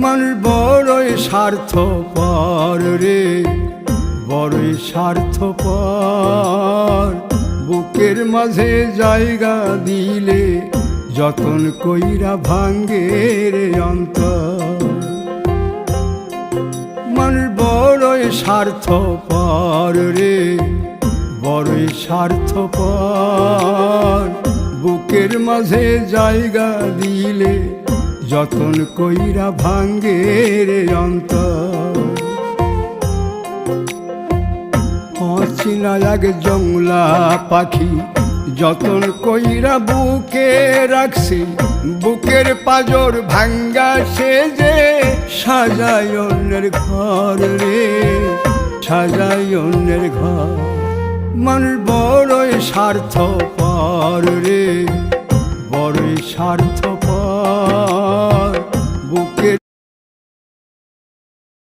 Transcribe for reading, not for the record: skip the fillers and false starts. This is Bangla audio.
মানুষ বড়ই স্বার্থপর রে, বড়ই স্বার্থপর। বুকের মাঝে জায়গা দিলে যতন কইরা ভাঙ্গে রে অন্তর। মানুষ বড়ই স্বার্থপর রে, বড়ই স্বার্থপর। বুকের মাঝে জায়গা দিলে যতন কইরা ভাঙ্গে রে অন্তর। অচিনা এক জংলা পাখি যতন কইরা বুকে রাখছি, বুকের পাজর ভাঙ্গা সে যে সাজায় অন্যের ঘর রে, সাজায় অন্যের ঘর। মানুষ বড়ই স্বার্থপর রে, বড়ই স্বার্থপর।